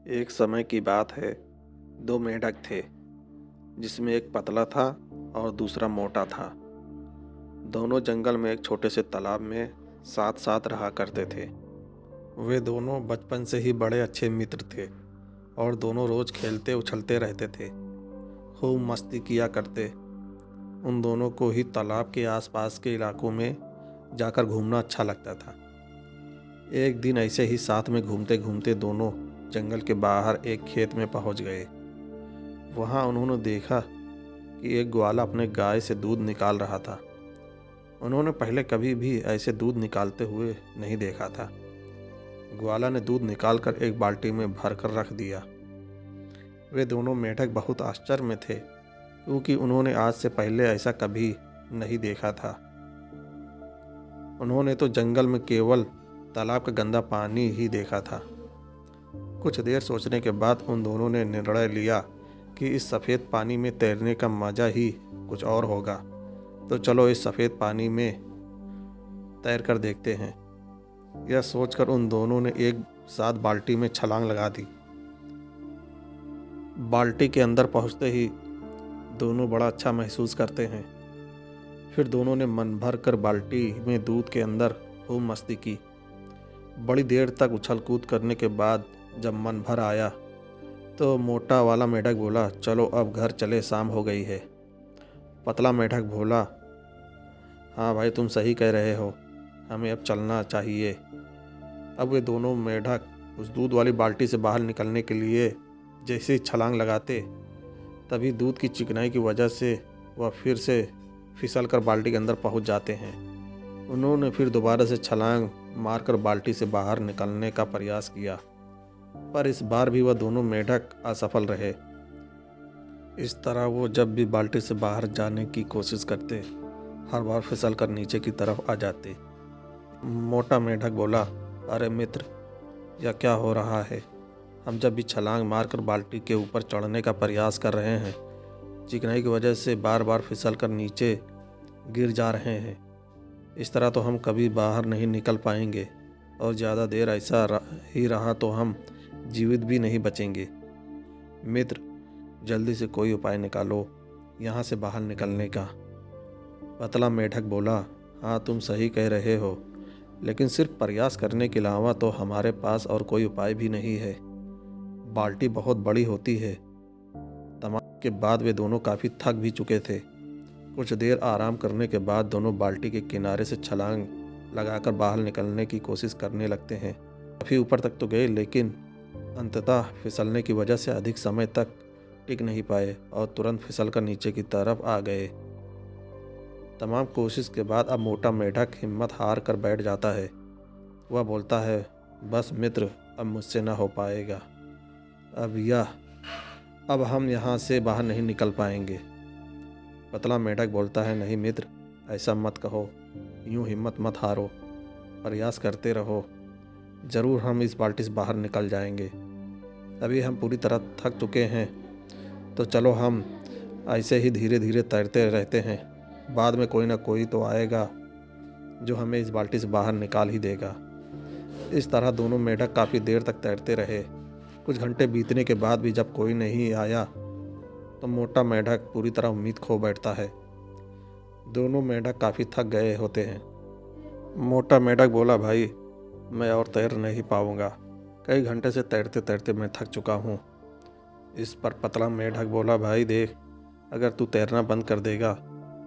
एक समय की बात है। दो मेंढक थे, जिसमें एक पतला था और दूसरा मोटा था। दोनों जंगल में एक छोटे से तालाब में साथ साथ रहा करते थे। वे दोनों बचपन से ही बड़े अच्छे मित्र थे और दोनों रोज खेलते उछलते रहते थे, खूब मस्ती किया करते। उन दोनों को ही तालाब के आसपास के इलाकों में जाकर घूमना अच्छा लगता था। एक दिन ऐसे ही साथ में घूमते घूमते दोनों जंगल के बाहर एक खेत में पहुंच गए। वहां उन्होंने देखा कि एक ग्वाला अपने गाय से दूध निकाल रहा था। उन्होंने पहले कभी भी ऐसे दूध निकालते हुए नहीं देखा था। ग्वाला ने दूध निकालकर एक बाल्टी में भरकर रख दिया। वे दोनों मेंढक बहुत आश्चर्य में थे, क्योंकि उन्होंने आज से पहले ऐसा कभी नहीं देखा था। उन्होंने तो जंगल में केवल तालाब का गंदा पानी ही देखा था। कुछ देर सोचने के बाद उन दोनों ने निर्णय लिया कि इस सफ़ेद पानी में तैरने का मज़ा ही कुछ और होगा। तो चलो इस सफ़ेद पानी में तैर कर देखते हैं। यह सोचकर उन दोनों ने एक साथ बाल्टी में छलांग लगा दी। बाल्टी के अंदर पहुंचते ही दोनों बड़ा अच्छा महसूस करते हैं। फिर दोनों ने मन भर कर बाल्टी में दूध के अंदर खूब मस्ती की। बड़ी देर तक उछल कूद करने के बाद जब मन भर आया तो मोटा वाला मेंढक बोला, चलो अब घर चले, शाम हो गई है। पतला मेंढक बोला, हाँ भाई, तुम सही कह रहे हो, हमें अब चलना चाहिए। अब वे दोनों मेंढक उस दूध वाली बाल्टी से बाहर निकलने के लिए जैसे ही छलांग लगाते, तभी दूध की चिकनाई की वजह से वह फिर से फिसल कर बाल्टी के अंदर पहुंच जाते हैं। उन्होंने फिर दोबारा से छलांग मारकर बाल्टी से बाहर निकलने का प्रयास किया, पर इस बार भी वह दोनों मेंढक असफल रहे। इस तरह वो जब भी बाल्टी से बाहर जाने की कोशिश करते, हर बार फिसल कर नीचे की तरफ आ जाते। मोटा मेंढक बोला, अरे मित्र, यह क्या हो रहा है? हम जब भी छलांग मारकर बाल्टी के ऊपर चढ़ने का प्रयास कर रहे हैं, चिकनाई की वजह से बार बार फिसल कर नीचे गिर जा रहे हैं। इस तरह तो हम कभी बाहर नहीं निकल पाएंगे और ज़्यादा देर ऐसा ही रहा तो हम जीवित भी नहीं बचेंगे। मित्र, जल्दी से कोई उपाय निकालो यहाँ से बाहर निकलने का। पतला मेंढक बोला, हाँ तुम सही कह रहे हो, लेकिन सिर्फ प्रयास करने के अलावा तो हमारे पास और कोई उपाय भी नहीं है। बाल्टी बहुत बड़ी होती है। तमाम के बाद वे दोनों काफ़ी थक भी चुके थे। कुछ देर आराम करने के बाद दोनों बाल्टी के किनारे से छलांग लगाकर बाहर निकलने की कोशिश करने लगते हैं। काफ़ी ऊपर तक तो गए, लेकिन अंततः फिसलने की वजह से अधिक समय तक टिक नहीं पाए और तुरंत फिसलकर नीचे की तरफ आ गए। तमाम कोशिश के बाद अब मोटा मेंढक हिम्मत हार कर बैठ जाता है। वह बोलता है, बस मित्र, अब मुझसे ना हो पाएगा। अब हम यहाँ से बाहर नहीं निकल पाएंगे। पतला मेंढक बोलता है, नहीं मित्र, ऐसा मत कहो, यूँ हिम्मत मत हारो, प्रयास करते रहो, ज़रूर हम इस बाल्टी से बाहर निकल जाएंगे। अभी हम पूरी तरह थक चुके हैं, तो चलो हम ऐसे ही धीरे धीरे तैरते रहते हैं। बाद में कोई ना कोई तो आएगा जो हमें इस बाल्टी से बाहर निकाल ही देगा। इस तरह दोनों मेंढक काफ़ी देर तक तैरते रहे। कुछ घंटे बीतने के बाद भी जब कोई नहीं आया तो मोटा मेंढक पूरी तरह उम्मीद खो बैठता है। दोनों मेंढक काफ़ी थक गए होते हैं। मोटा मेंढक बोला, भाई, मैं और तैर नहीं पाऊँगा, कई घंटे से तैरते तैरते मैं थक चुका हूँ। इस पर पतला मेंढक बोला, भाई देख, अगर तू तैरना बंद कर देगा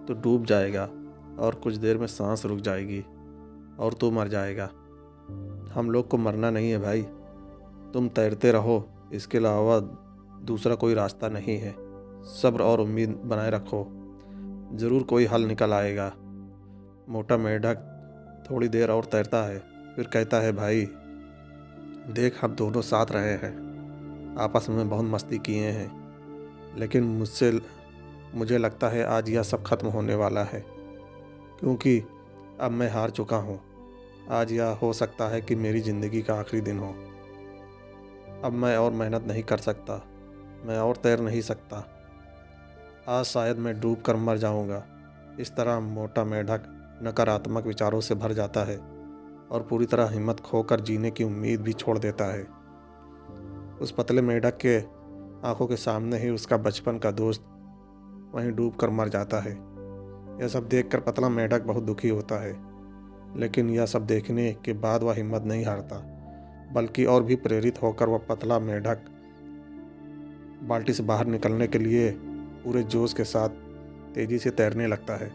तो डूब जाएगा और कुछ देर में सांस रुक जाएगी और तू मर जाएगा। हम लोग को मरना नहीं है भाई, तुम तैरते रहो, इसके अलावा दूसरा कोई रास्ता नहीं है। सब्र और उम्मीद बनाए रखो, ज़रूर कोई हल निकल आएगा। मोटा मेंढक थोड़ी देर और तैरता है, फिर कहता है, भाई देख, हम दोनों साथ रहे हैं, आपस में बहुत मस्ती किए हैं, लेकिन मुझे लगता है आज यह सब खत्म होने वाला है, क्योंकि अब मैं हार चुका हूँ। आज यह हो सकता है कि मेरी ज़िंदगी का आखिरी दिन हो। अब मैं और मेहनत नहीं कर सकता, मैं और तैर नहीं सकता। आज शायद मैं डूब कर मर जाऊँगा। इस तरह मोटा मेंढक नकारात्मक विचारों से भर जाता है और पूरी तरह हिम्मत खोकर जीने की उम्मीद भी छोड़ देता है। उस पतले मेढक के आंखों के सामने ही उसका बचपन का दोस्त वहीं डूब कर मर जाता है। यह सब देखकर पतला मेढक बहुत दुखी होता है, लेकिन यह सब देखने के बाद वह हिम्मत नहीं हारता, बल्कि और भी प्रेरित होकर वह पतला मेढक बाल्टी से बाहर निकलने के लिए पूरे जोश के साथ तेज़ी से तैरने लगता है,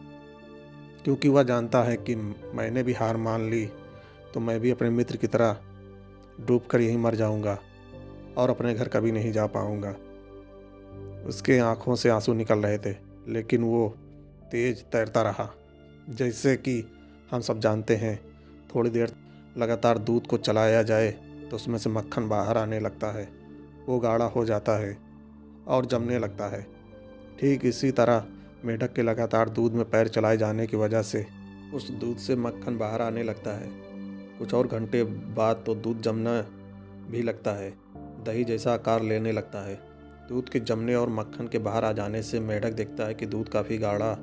क्योंकि वह जानता है कि मैंने भी हार मान ली तो मैं भी अपने मित्र की तरह डूबकर यहीं मर जाऊंगा और अपने घर कभी नहीं जा पाऊंगा। उसके आंखों से आंसू निकल रहे थे, लेकिन वो तेज तैरता रहा। जैसे कि हम सब जानते हैं, थोड़ी देर लगातार दूध को चलाया जाए तो उसमें से मक्खन बाहर आने लगता है, वो गाढ़ा हो जाता है और जमने लगता है। ठीक इसी तरह मेढक के लगातार दूध में पैर चलाए जाने की वजह से उस दूध से मक्खन बाहर आने लगता है। कुछ और घंटे बाद तो दूध जमना भी लगता है, दही जैसा आकार लेने लगता है। दूध के जमने और मक्खन के बाहर आ जाने से मेढक देखता है कि दूध काफ़ी गाढ़ा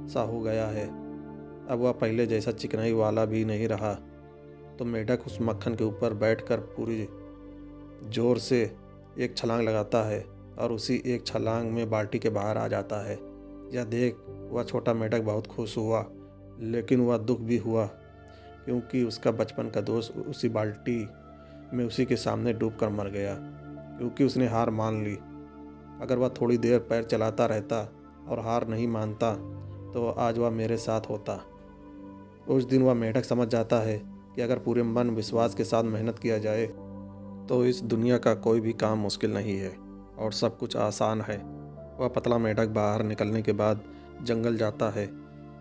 सा हो गया है। अब वह पहले जैसा चिकनाई वाला भी नहीं रहा। तो मेढक उस मक्खन के ऊपर बैठकर पूरी जोर से एक छलांग लगाता है और उसी एक छलांग में बाल्टी के बाहर आ जाता है। यह देख वह छोटा मेढक बहुत खुश हुआ, लेकिन वह दुख भी हुआ, क्योंकि उसका बचपन का दोस्त उसी बाल्टी में उसी के सामने डूबकर मर गया, क्योंकि उसने हार मान ली। अगर वह थोड़ी देर पैर चलाता रहता और हार नहीं मानता तो आज वह मेरे साथ होता। उस दिन वह मेढक समझ जाता है कि अगर पूरे मन विश्वास के साथ मेहनत किया जाए तो इस दुनिया का कोई भी काम मुश्किल नहीं है और सब कुछ आसान है। वह पतला मेढक बाहर निकलने के बाद जंगल जाता है।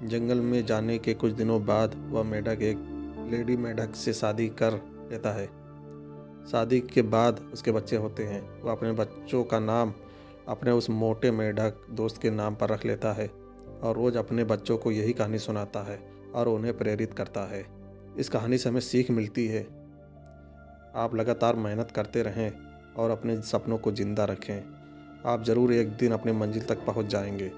जंगल में जाने के कुछ दिनों बाद वह मेढक एक लेडी मेढक से शादी कर लेता है। शादी के बाद उसके बच्चे होते हैं। वह अपने बच्चों का नाम अपने उस मोटे मेढक दोस्त के नाम पर रख लेता है और रोज़ अपने बच्चों को यही कहानी सुनाता है और उन्हें प्रेरित करता है। इस कहानी से हमें सीख मिलती है, आप लगातार मेहनत करते रहें और अपने सपनों को ज़िंदा रखें। आप ज़रूर एक दिन अपनी मंजिल तक पहुंच जाएंगे।